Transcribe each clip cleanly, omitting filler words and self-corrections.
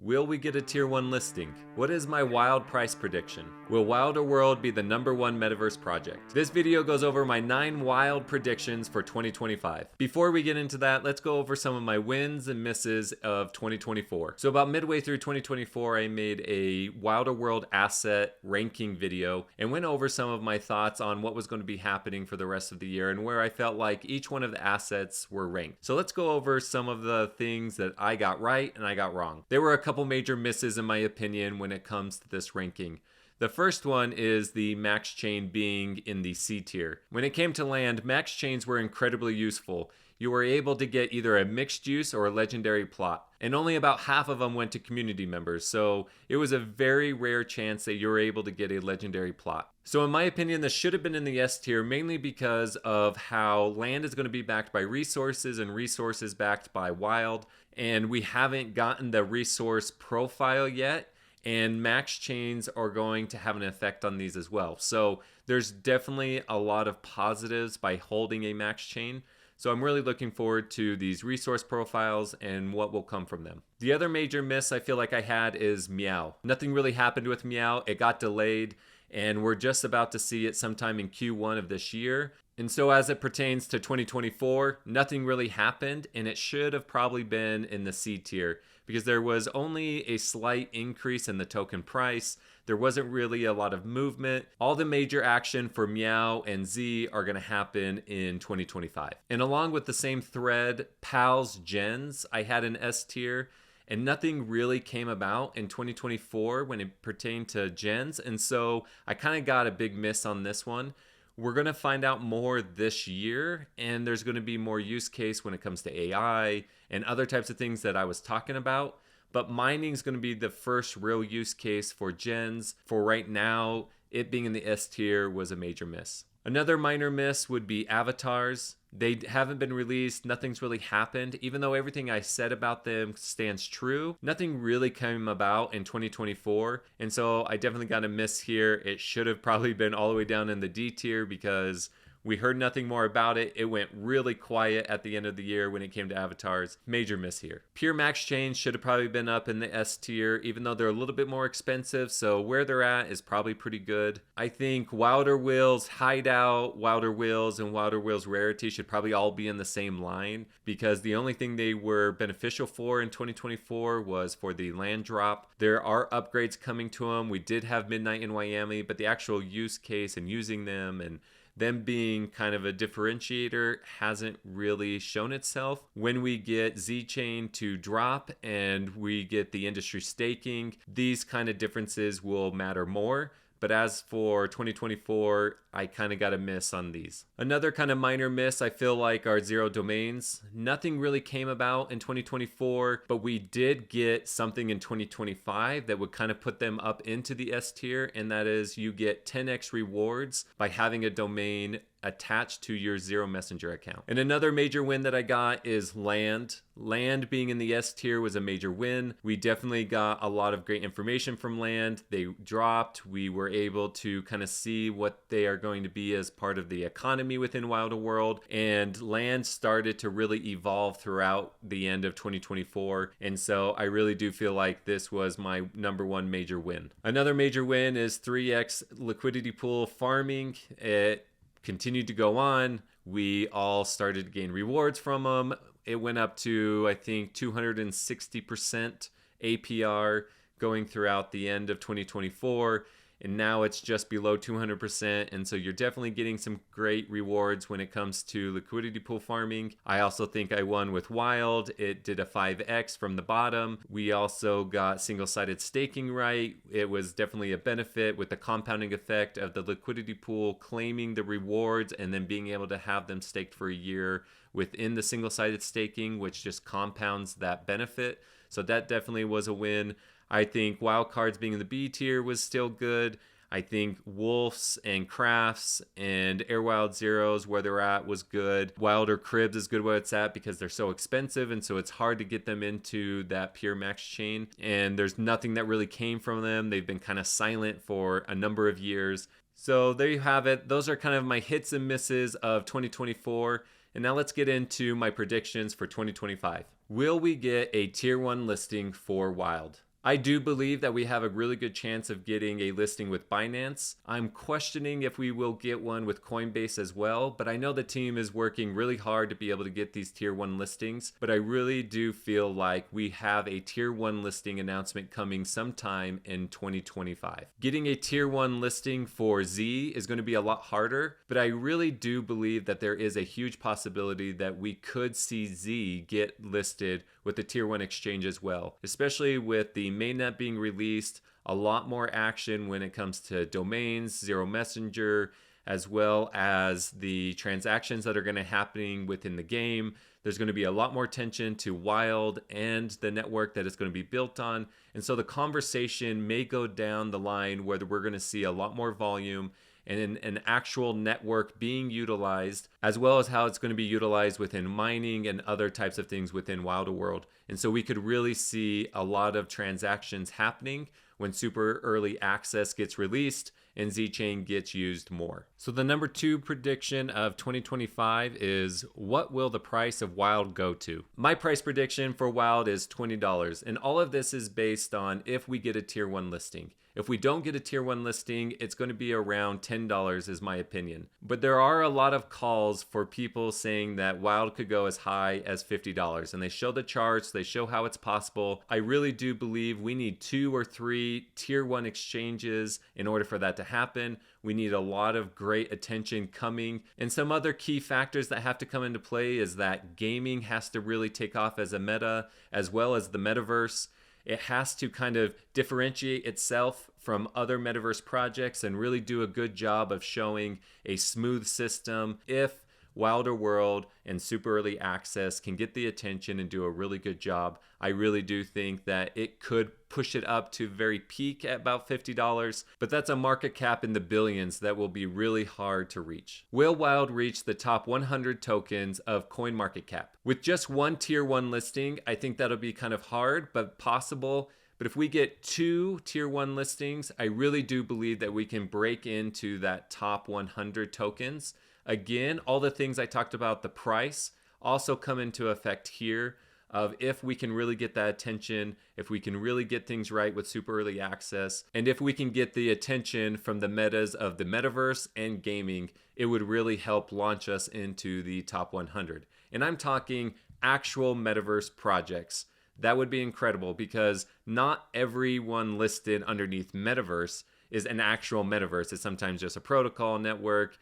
Will we get a tier 1 listing? What is my wild price prediction? Will Wilder World be the #1 metaverse project? This video goes over my 9 wild predictions for 2025. Before we get into that, let's go over some of my wins and misses of 2024. So about midway through 2024, I made a Wilder World asset ranking video and went over some of my thoughts on what was going to be happening for the rest of the year and where I felt like each one of the assets were ranked. So let's go over some of the things that I got right and I got wrong. There were a couple major misses in my opinion when it comes to this ranking. The first one is the max chain being in the C tier. When it came to land, max chains were incredibly useful. You were able to get either a mixed use or a legendary plot, and only about half of them went to community members, so it was a very rare chance that you were able to get a legendary plot. So in my opinion, this should have been in the S tier, mainly because of how land is going to be backed by resources and resources backed by wild, and we haven't gotten the resource profile yet, and max chains are going to have an effect on these as well. So there's definitely a lot of positives by holding a max chain. So I'm really looking forward to these resource profiles and what will come from them. The other major miss I feel like I had is Meow. Nothing really happened with Meow. It got delayed and we're just about to see it sometime in Q1 of this year. And so as it pertains to 2024, nothing really happened and it should have probably been in the C tier because there was only a slight increase in the token price. There wasn't really a lot of movement. All the major action for Meow and Z are going to happen in 2025. And along with the same thread, Pals Gens, I had an S tier. And nothing really came about in 2024 when it pertained to gens. And so I kind of got a big miss on this one. We're going to find out more this year, and there's going to be more use case when it comes to AI and other types of things that I was talking about. But mining is going to be the first real use case for gens. For right now, it being in the S tier was a major miss. Another minor miss would be avatars. They haven't been released. Nothing's really happened. Even though everything I said about them stands true, nothing really came about in 2024. And so I definitely got a miss here. It should have probably been all the way down in the D tier because we heard nothing more about it. It went really quiet at the end of the year when it came to avatars. Major miss here. Pure max chains should have probably been up in the S tier, even though they're a little bit more expensive. So where they're at is probably pretty good. I think Wilder Wheels Hideout, Wilder Wheels, and Wilder Wheels Rarity should probably all be in the same line because the only thing they were beneficial for in 2024 was for the land drop. There are upgrades coming to them. We did have Midnight in Miami, but the actual use case and using them and them being kind of a differentiator hasn't really shown itself. When we get Z-Chain to drop and we get the industry staking, these kind of differences will matter more. But as for 2024, I kind of got a miss on these. Another kind of minor miss I feel like are zero domains. Nothing really came about in 2024, but we did get something in 2025 that would kind of put them up into the S tier, and that is you get 10x rewards by having a domain attached to your Zero Messenger account. And another major win that I got is land. Land being in the S tier was a major win. We definitely got a lot of great information from land. They dropped. We were able to kind of see what they are going to be as part of the economy within Wilder World. And land started to really evolve throughout the end of 2024. And so I really do feel like this was my #1 major win. Another major win is 3x liquidity pool farming. It continued to go on. We all started to gain rewards from them. It went up to, I think, 260% APR going throughout the end of 2024. And now it's just below 200%. And so you're definitely getting some great rewards when it comes to liquidity pool farming. I also think I won with Wild. It did a 5x from the bottom. We also got single-sided staking right. It was definitely a benefit with the compounding effect of the liquidity pool claiming the rewards and then being able to have them staked for a year within the single-sided staking, which just compounds that benefit. So that definitely was a win. I think wildcards being in the B tier was still good. I think Wolves and Crafts and Airwild Zeros where they're at was good. Wilder Cribs is good where it's at because they're so expensive and so it's hard to get them into that pure max chain. And there's nothing that really came from them. They've been kind of silent for a number of years. So there you have it. Those are kind of my hits and misses of 2024. And now let's get into my predictions for 2025. Will we get a tier 1 listing for Wild? I do believe that we have a really good chance of getting a listing with Binance. I'm questioning if we will get one with Coinbase as well, but I know the team is working really hard to be able to get these tier 1 listings, but I really do feel like we have a tier 1 listing announcement coming sometime in 2025. Getting a tier 1 listing for Z is going to be a lot harder, but I really do believe that there is a huge possibility that we could see Z get listed with the tier 1 exchange as well, especially with the mainnet being released, a lot more action when it comes to domains, Zero Messenger, as well as the transactions that are going to happening within the game. There's going to be a lot more attention to Wild and the network that it's going to be built on. And so the conversation may go down the line where we're going to see a lot more volume and an actual network being utilized, as well as how it's going to be utilized within mining and other types of things within Wilder World. And so we could really see a lot of transactions happening when super early access gets released and Z-Chain gets used more. So the number 2 prediction of 2025 is, what will the price of Wild go to? My price prediction for Wild is $20, and all of this is based on if we get a tier 1 listing. If we don't get a tier 1 listing, it's going to be around $10 is my opinion. But there are a lot of calls for people saying that Wild could go as high as $50, and they show the charts, they show how it's possible. I really do believe we need 2 or 3 tier 1 exchanges in order for that to happen. We need a lot of great attention coming. And some other key factors that have to come into play is that gaming has to really take off as a meta, as well as the metaverse. It has to kind of differentiate itself from other metaverse projects and really do a good job of showing a smooth system. If Wilder World and super early access can get the attention and do a really good job, I really do think that it could push it up to very peak at about $50, but that's a market cap in the billions that will be really hard to reach. Will Wild reach the top 100 tokens of CoinMarketCap? With just one tier 1 listing, I think that'll be kind of hard, but possible. But if we get 2 tier 1 listings, I really do believe that we can break into that top 100 tokens. Again, all the things I talked about, the price, also come into effect here of if we can really get that attention, if we can really get things right with super early access, and if we can get the attention from the metas of the metaverse and gaming, it would really help launch us into the top 100. And I'm talking actual metaverse projects. That would be incredible because not everyone listed underneath metaverse is an actual metaverse. It's sometimes just a protocol network,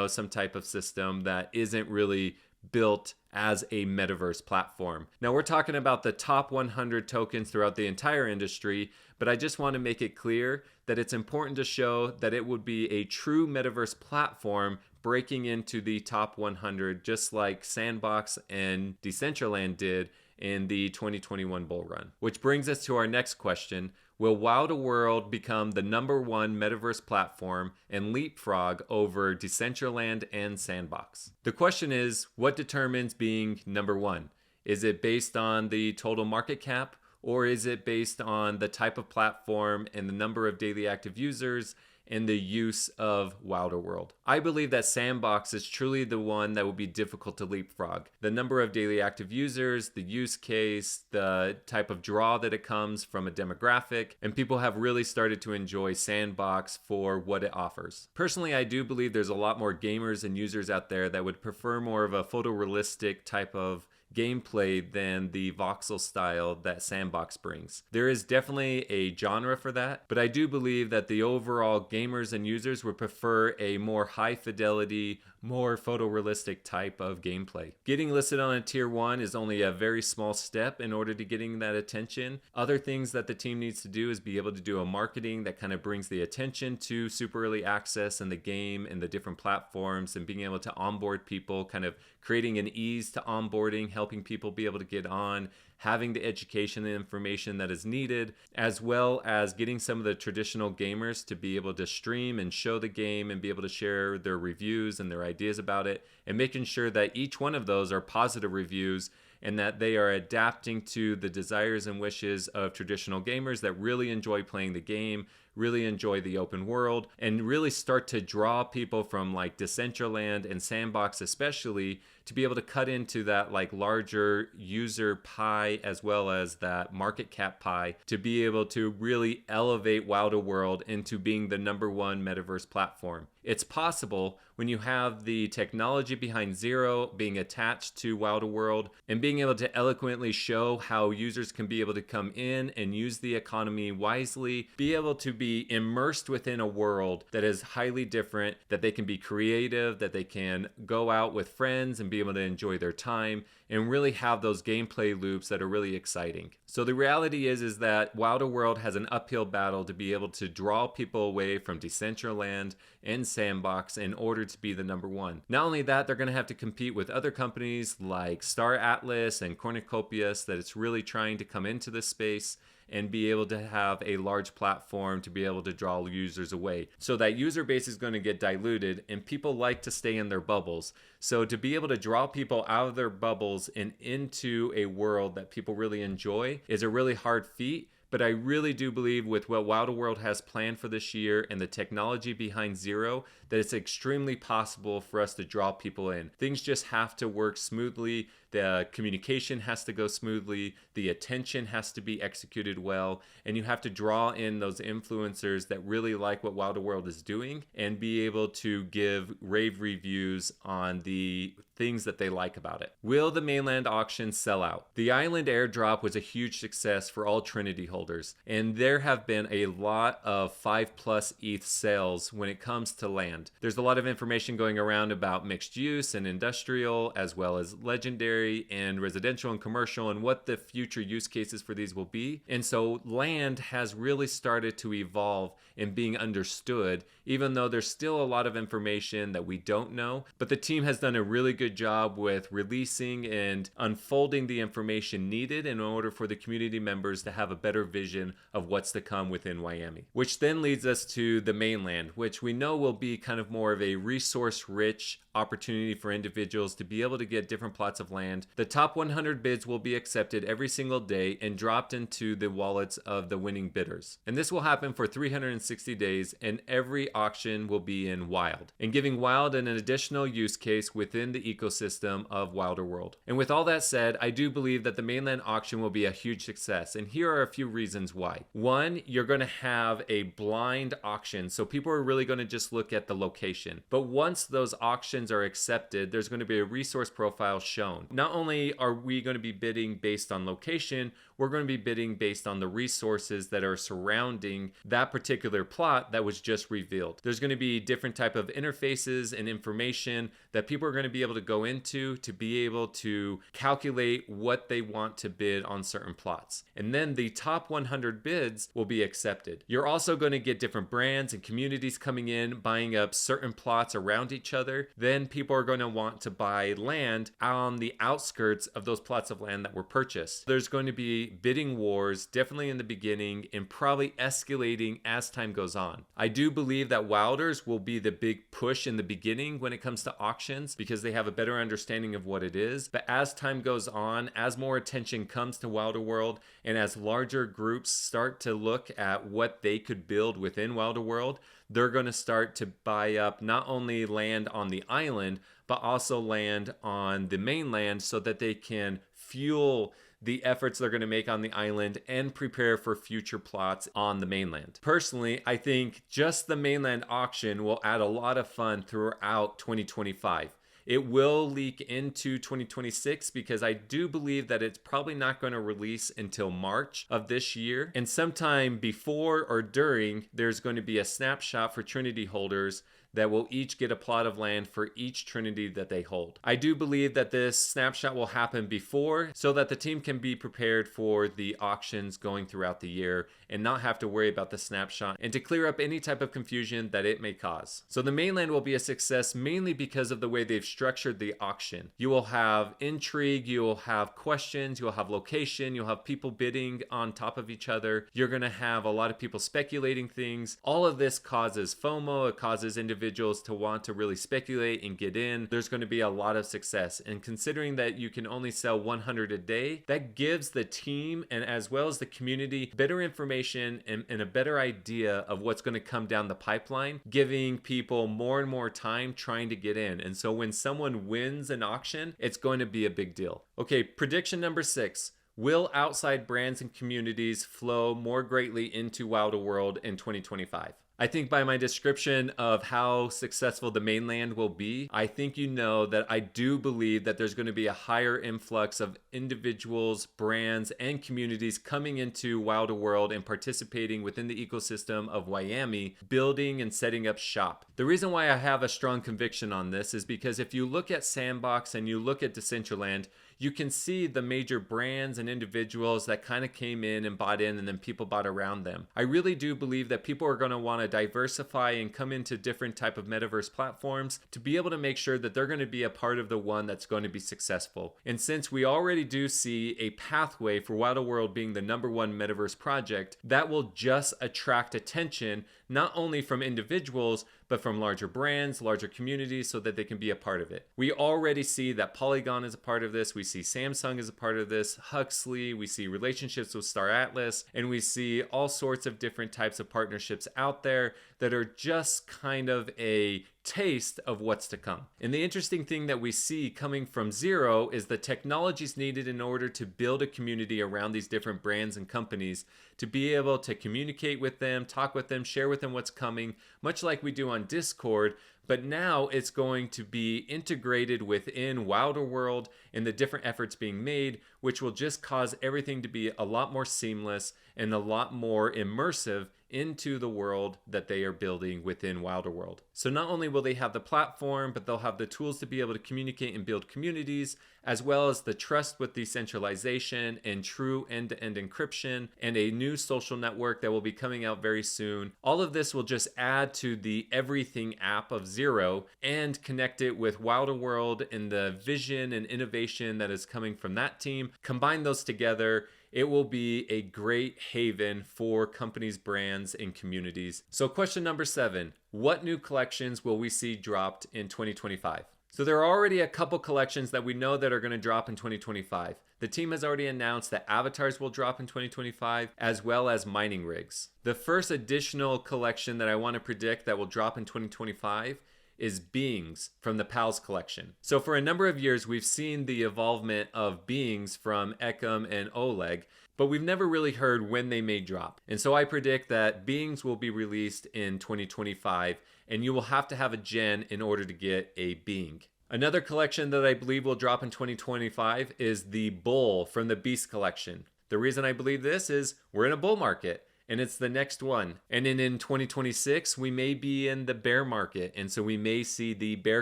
some type of system that isn't really built as a metaverse platform. Now we're talking about the top 100 tokens throughout the entire industry, but I just want to make it clear that it's important to show that it would be a true metaverse platform breaking into the top 100, just like Sandbox and Decentraland did in the 2021 bull run. Which brings us to our next question. Will Wilder World become the number 1 metaverse platform and leapfrog over Decentraland and Sandbox? The question is, what determines being number 1? Is it based on the total market cap, or is it based on the type of platform and the number of daily active users and the use of Wilder World? I believe that Sandbox is truly the one that will be difficult to leapfrog. The number of daily active users, the use case, the type of draw that it comes from a demographic, and people have really started to enjoy Sandbox for what it offers. Personally, I do believe there's a lot more gamers and users out there that would prefer more of a photorealistic type of gameplay than the voxel style that Sandbox brings. There is definitely a genre for that, but I do believe that the overall gamers and users would prefer a more high fidelity, more photorealistic type of gameplay. Getting listed on a tier 1 is only a very small step in order to getting that attention. Other things that the team needs to do is be able to do a marketing that kind of brings the attention to super early access and the game and the different platforms, and being able to onboard people, kind of creating an ease to onboarding, helping people be able to get on, having the education and information that is needed, as well as getting some of the traditional gamers to be able to stream and show the game and be able to share their reviews and their ideas about it, and making sure that each one of those are positive reviews and that they are adapting to the desires and wishes of traditional gamers that really enjoy playing the game, really enjoy the open world and really start to draw people from like Decentraland and Sandbox especially to be able to cut into that like larger user pie as well as that market cap pie to be able to really elevate Wilder World into being the #1 metaverse platform. It's possible when you have the technology behind Zero being attached to Wilder World and being able to eloquently show how users can be able to come in and use the economy wisely, be able to be immersed within a world that is highly different, that they can be creative, that they can go out with friends and be able to enjoy their time and really have those gameplay loops that are really exciting. So the reality is that Wilder World has an uphill battle to be able to draw people away from Decentraland and Sandbox in order to be the #1. Not only that, they're going to have to compete with other companies like Star Atlas and Cornucopias that it's really trying to come into this space and be able to have a large platform to be able to draw users away. So that user base is going to get diluted and people like to stay in their bubbles. So to be able to draw people out of their bubbles and into a world that people really enjoy is a really hard feat. But I really do believe with what Wilder World has planned for this year and the technology behind Zero, that it's extremely possible for us to draw people in. Things just have to work smoothly. The communication has to go smoothly. The attention has to be executed well. And you have to draw in those influencers that really like what Wilder World is doing and be able to give rave reviews on the things that they like about it. Will the mainland auction sell out? The island airdrop was a huge success for all Trinity holders, and there have been a lot of 5+ ETH sales when it comes to land. There's a lot of information going around about mixed use and industrial, as well as legendary and residential and commercial, and what the future use cases for these will be. And so land has really started to evolve in being understood, even though there's still a lot of information that we don't know. But the team has done a really good job with releasing and unfolding the information needed in order for the community members to have a better vision of what's to come within Miami. Which then leads us to the mainland, which we know will be kind of more of a resource-rich opportunity for individuals to be able to get different plots of land. The top 100 bids will be accepted every single day and dropped into the wallets of the winning bidders. And this will happen for 360 days, and every auction will be in Wild, and giving Wild an additional use case within the ecosystem of Wilder World. And with all that said, I do believe that the mainland auction will be a huge success, and here are a few reasons why. One, you're going to have a blind auction, so people are really going to just look at the location. But once those auctions are accepted, there's going to be a resource profile shown. Not only are we going to be bidding based on location, we're going to be bidding based on the resources that are surrounding that particular plot that was just revealed. There's going to be different type of interfaces and information that people are going to be able to go into to be able to calculate what they want to bid on certain plots. And then the top 100 bids will be accepted. You're also going to get different brands and communities coming in, buying up certain plots around each other. Then people are going to want to buy land on the outskirts of those plots of land that were purchased. There's going to be bidding wars definitely in the beginning and probably escalating as time goes on. I do believe that Wilders will be the big push in the beginning when it comes to auctions because they have a better understanding of what it is. But as time goes on, as more attention comes to Wilder World and as larger groups start to look at what they could build within Wilder World, they're going to start to buy up not only land on the island, but also land on the mainland so that they can fuel the efforts they're going to make on the island and prepare for future plots on the mainland. Personally, I think just the mainland auction will add a lot of fun throughout 2025. It will leak into 2026 because I do believe that it's probably not going to release until March of this year. And sometime before or during, there's going to be a snapshot for Trinity holders that will each get a plot of land for each Trinity that they hold. I do believe that this snapshot will happen before so that the team can be prepared for the auctions going throughout the year and not have to worry about the snapshot and to clear up any type of confusion that it may cause. So the mainland will be a success mainly because of the way they've structured the auction. You will have intrigue, you will have questions, you'll have location, you'll have people bidding on top of each other. You're going to have a lot of people speculating things. All of this causes FOMO, it causes individuals individuals to want to really speculate and get in, there's going to be a lot of success. And considering that you can only sell 100 a day, that gives the team and as well as the community better information and a better idea of what's going to come down the pipeline, giving people more and more time trying to get in. And so when someone wins an auction, it's going to be a big deal. Okay, prediction number 6. Will outside brands and communities flow more greatly into Wilder World in 2025? I think by my description of how successful the mainland will be, I think you know that I do believe that there's going to be a higher influx of individuals, brands, and communities coming into Wilder World and participating within the ecosystem of Wyoming, building and setting up shop. The reason why I have a strong conviction on this is because if you look at Sandbox and you look at Decentraland, you can see the major brands and individuals that kind of came in and bought in, and then people bought around them. I really do believe that people are going to want to diversify and come into different type of metaverse platforms to be able to make sure that they're going to be a part of the one that's going to be successful. And since we already do see a pathway for Wilder World being the #1 metaverse project, that will just attract attention not only from individuals, but from larger brands, larger communities, so that they can be a part of it. We already see that Polygon is a part of this. We see Samsung is a part of this, Huxley, we see relationships with Star Atlas, and we see all sorts of different types of partnerships out there that are just kind of a taste of what's to come. And the interesting thing that we see coming from zero is the technologies needed in order to build a community around these different brands and companies, to be able to communicate with them, talk with them, share with them what's coming, much like we do on Discord. But now it's going to be integrated within Wilder World and the different efforts being made, which will just cause everything to be a lot more seamless and a lot more immersive into the world that they are building within Wilder World. So not only will they have the platform, but they'll have the tools to be able to communicate and build communities, as well as the trust with decentralization and true end-to-end encryption, and a new social network that will be coming out very soon. All of this will just add to the everything app of Zero and connect it with Wilder World and the vision and innovation that is coming from that team. Combine those together, it will be a great haven for companies, brands, and communities. So question number 7, what new collections will we see dropped in 2025? So there are already a couple collections that we know that are going to drop in 2025. The team has already announced that avatars will drop in 2025, as well as mining rigs. The first additional collection that I want to predict that will drop in 2025 is beings from the PALS collection. So for a number of years, we've seen the evolvement of beings from Ekam and Oleg, but we've never really heard when they may drop. And so I predict that beings will be released in 2025, and you will have to have a gen in order to get a being. Another collection that I believe will drop in 2025 is the bull from the beast collection. The reason I believe this is we're in a bull market, and it's the next one. And then in 2026, we may be in the bear market, and so we may see the bear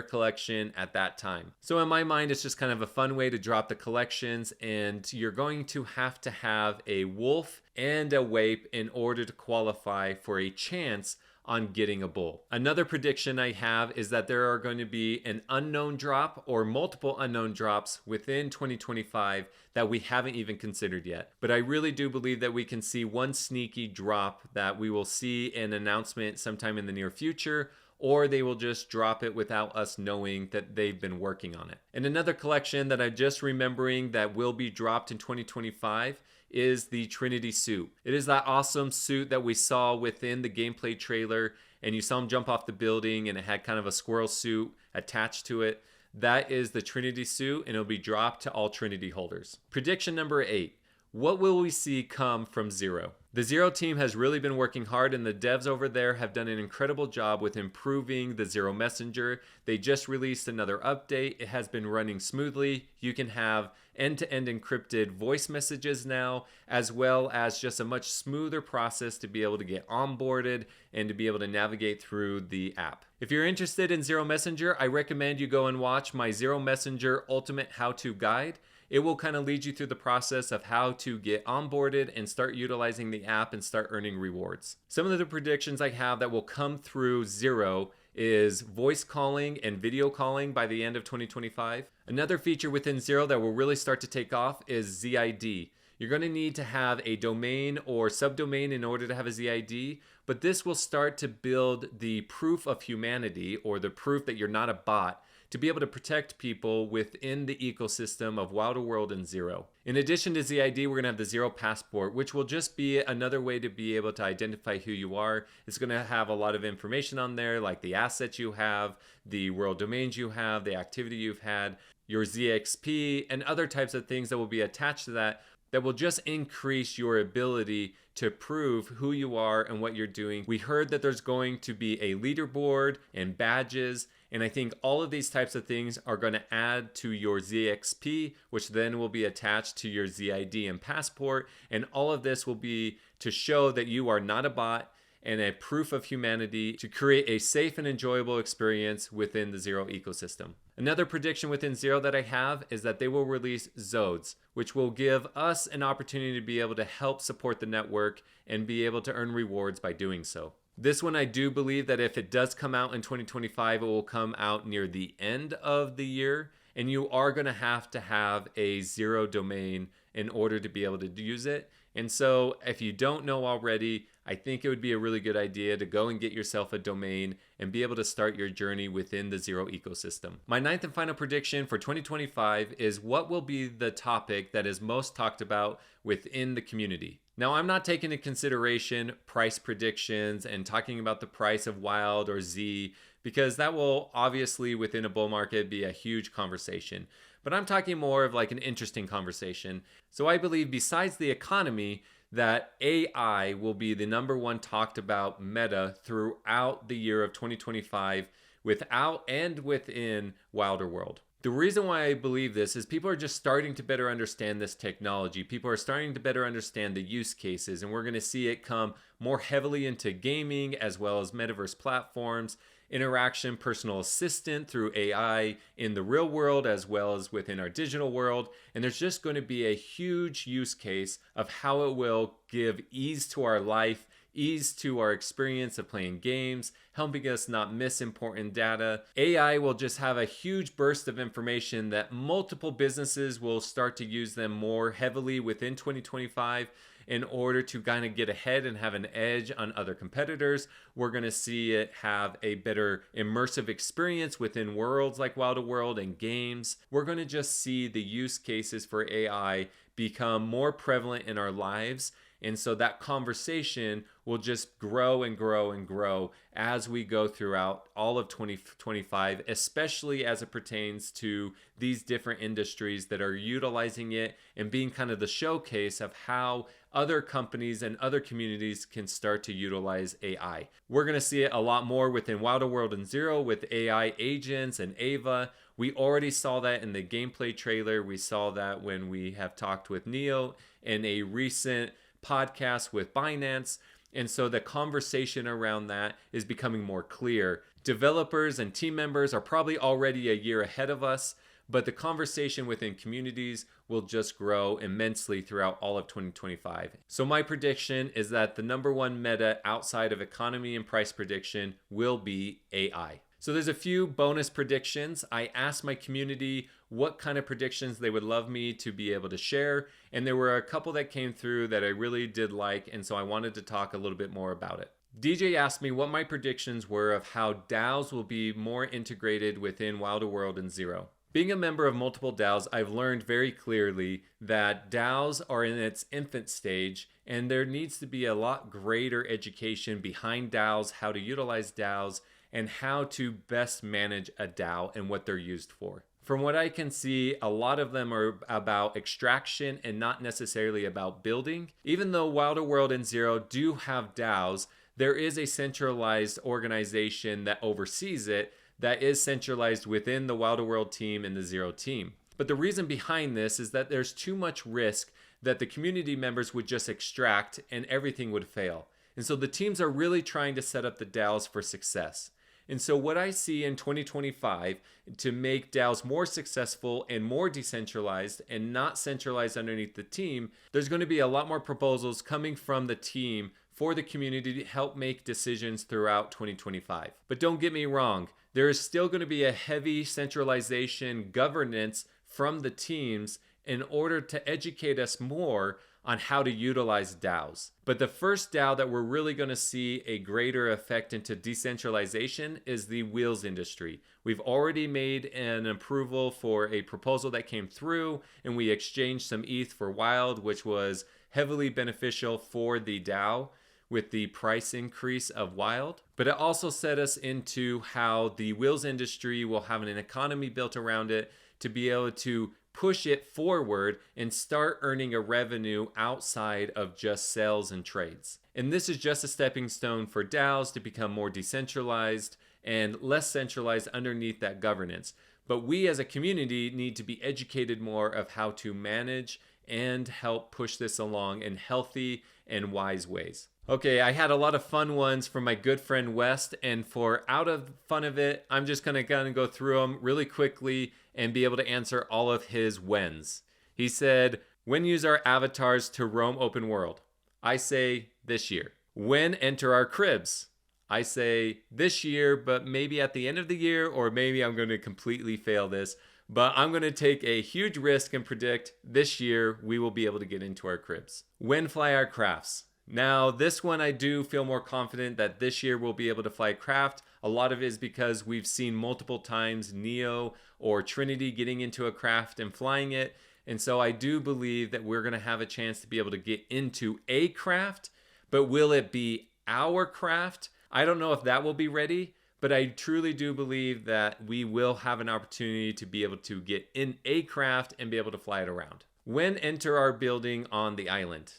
collection at that time. So in my mind, it's just kind of a fun way to drop the collections, and you're going to have a wolf and a wape in order to qualify for a chance on getting a bull. Another prediction I have is that there are going to be an unknown drop or multiple unknown drops within 2025 that we haven't even considered yet. But I really do believe that we can see one sneaky drop that we will see an announcement sometime in the near future, or they will just drop it without us knowing that they've been working on it. And another collection that I'm just remembering that will be dropped in 2025 is the Trinity suit. It is that awesome suit that we saw within the gameplay trailer, and you saw him jump off the building and it had kind of a squirrel suit attached to it. That is the Trinity suit, and it'll be dropped to all Trinity holders. Prediction number 8. What will we see come from Zero? The Zero team has really been working hard, and the devs over there have done an incredible job with improving the Zero Messenger. They just released another update. It has been running smoothly. You can have end-to-end encrypted voice messages now, as well as just a much smoother process to be able to get onboarded and to be able to navigate through the app. If you're interested in Zero Messenger, I recommend you go and watch my Zero Messenger Ultimate How-To Guide. It will kind of lead you through the process of how to get onboarded and start utilizing the app and start earning rewards. Some of the predictions I have that will come through Zero is voice calling and video calling by the end of 2025. Another feature within Zero that will really start to take off is ZID. You're going to need to have a domain or subdomain in order to have a ZID, but this will start to build the proof of humanity, or the proof that you're not a bot, to be able to protect people within the ecosystem of Wilder World and Zero. In addition to ZID, we're going to have the Zero Passport, which will just be another way to be able to identify who you are. It's going to have a lot of information on there, like the assets you have, the world domains you have, the activity you've had, your ZXP, and other types of things that will be attached to that will just increase your ability to prove who you are and what you're doing. We heard that there's going to be a leaderboard and badges, and I think all of these types of things are going to add to your ZXP, which then will be attached to your ZID and passport, and all of this will be to show that you are not a bot and a proof of humanity, to create a safe and enjoyable experience within the Zero ecosystem. Another prediction within Zero that I have is that they will release Zodes, which will give us an opportunity to be able to help support the network and be able to earn rewards by doing so. This one, I do believe that if it does come out in 2025, it will come out near the end of the year, and you are going to have a Zero domain in order to be able to use it. And so if you don't know already, I think it would be a really good idea to go and get yourself a domain and be able to start your journey within the Zero ecosystem. My ninth and final prediction for 2025 is what will be the topic that is most talked about within the community. Now, I'm not taking into consideration price predictions and talking about the price of Wild or Z, because that will obviously within a bull market be a huge conversation. But I'm talking more of like an interesting conversation. So I believe besides the economy, that AI will be the number one talked about meta throughout the year of 2025 without and within Wilder World. The reason why I believe this is people are just starting to better understand this technology. People are starting to better understand the use cases, and we're going to see it come more heavily into gaming as well as metaverse platforms, interaction, personal assistant through AI in the real world as well as within our digital world. And there's just going to be a huge use case of how it will give ease to our life, ease to our experience of playing games, helping us not miss important data. AI will just have a huge burst of information that multiple businesses will start to use them more heavily within 2025 in order to kind of get ahead and have an edge on other competitors. We're going to see it have a better immersive experience within worlds like Wilder World and games. We're going to just see the use cases for AI become more prevalent in our lives. And so that conversation will just grow and grow and grow as we go throughout all of 2025, especially as it pertains to these different industries that are utilizing it and being kind of the showcase of how other companies and other communities can start to utilize AI. We're going to see it a lot more within Wilder World and Zero with AI agents and Ava. We already saw that in the gameplay trailer. We saw that when we have talked with Neo in a recent podcast with Binance. And so the conversation around that is becoming more clear. Developers and team members are probably already a year ahead of us, but the conversation within communities will just grow immensely throughout all of 2025. So my prediction is that the number one meta outside of economy and price prediction will be AI. So there's a few bonus predictions. I asked my community what kind of predictions they would love me to be able to share, and there were a couple that came through that I really did like, and so I wanted to talk a little bit more about it. DJ asked me what my predictions were of how DAOs will be more integrated within Wilder World and Zero. Being a member of multiple DAOs, I've learned very clearly that DAOs are in its infant stage, and there needs to be a lot greater education behind DAOs, how to utilize DAOs, and how to best manage a DAO and what they're used for. From what I can see, a lot of them are about extraction and not necessarily about building. Even though Wilder World and Zero do have DAOs, there is a centralized organization that oversees it that is centralized within the Wilder World team and the Zero team. But the reason behind this is that there's too much risk that the community members would just extract and everything would fail. And so the teams are really trying to set up the DAOs for success. And so what I see in 2025 to make DAOs more successful and more decentralized and not centralized underneath the team, there's going to be a lot more proposals coming from the team for the community to help make decisions throughout 2025. But don't get me wrong, there is still going to be a heavy centralization governance from the teams in order to educate us more on how to utilize DAOs. But the first DAO that we're really going to see a greater effect into decentralization is the wheels industry. We've already made an approval for a proposal that came through, and we exchanged some ETH for Wild, which was heavily beneficial for the DAO with the price increase of Wild. But it also set us into how the wheels industry will have an economy built around it to be able to push it forward and start earning a revenue outside of just sales and trades. And this is just a stepping stone for DAOs to become more decentralized and less centralized underneath that governance. But we as a community need to be educated more of how to manage and help push this along in healthy and wise ways. Okay, I had a lot of fun ones from my good friend West, and for out of fun of it, I'm just gonna go through them really quickly and be able to answer all of his whens. He said, when use our avatars to roam open world? I say this year. When enter our cribs? I say this year, but maybe at the end of the year, or maybe I'm gonna completely fail this, but I'm gonna take a huge risk and predict this year we will be able to get into our cribs. When fly our crafts? Now, this one I do feel more confident that this year we'll be able to fly craft. A lot of it is because we've seen multiple times Neo or Trinity getting into a craft and flying it. And so I do believe that we're going to have a chance to be able to get into a craft, but will it be our craft? I don't know if that will be ready, but I truly do believe that we will have an opportunity to be able to get in a craft and be able to fly it around. When enter our building on the island?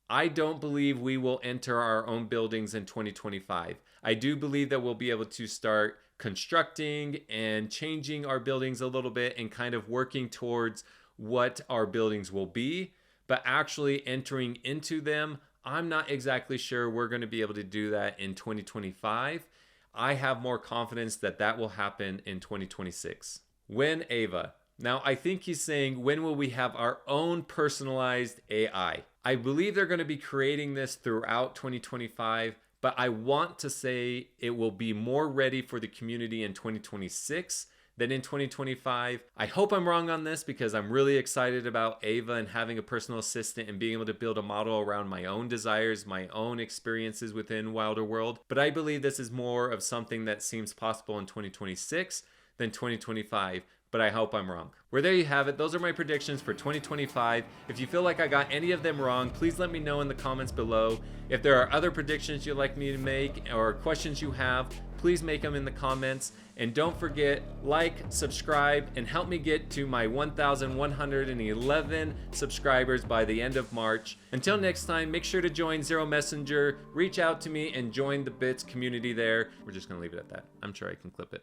I don't believe we will enter our own buildings in 2025. I do believe that we'll be able to start constructing and changing our buildings a little bit and kind of working towards what our buildings will be, but actually entering into them, I'm not exactly sure we're going to be able to do that in 2025. I have more confidence that that will happen in 2026. When Ava? Now, I think he's saying, when will we have our own personalized AI? I believe they're going to be creating this throughout 2025, but I want to say it will be more ready for the community in 2026 than in 2025. I hope I'm wrong on this because I'm really excited about Ava and having a personal assistant and being able to build a model around my own desires, my own experiences within Wilder World. But I believe this is more of something that seems possible in 2026 than 2025. But I hope I'm wrong. Well, there you have it. Those are my predictions for 2025. If you feel like I got any of them wrong, please let me know in the comments below. If there are other predictions you'd like me to make or questions you have, please make them in the comments. And don't forget, like, subscribe, and help me get to my 1,111 subscribers by the end of March. Until next time, make sure to join Zero Messenger, reach out to me, and join the Bits community there. We're just gonna leave it at that. I'm sure I can clip it.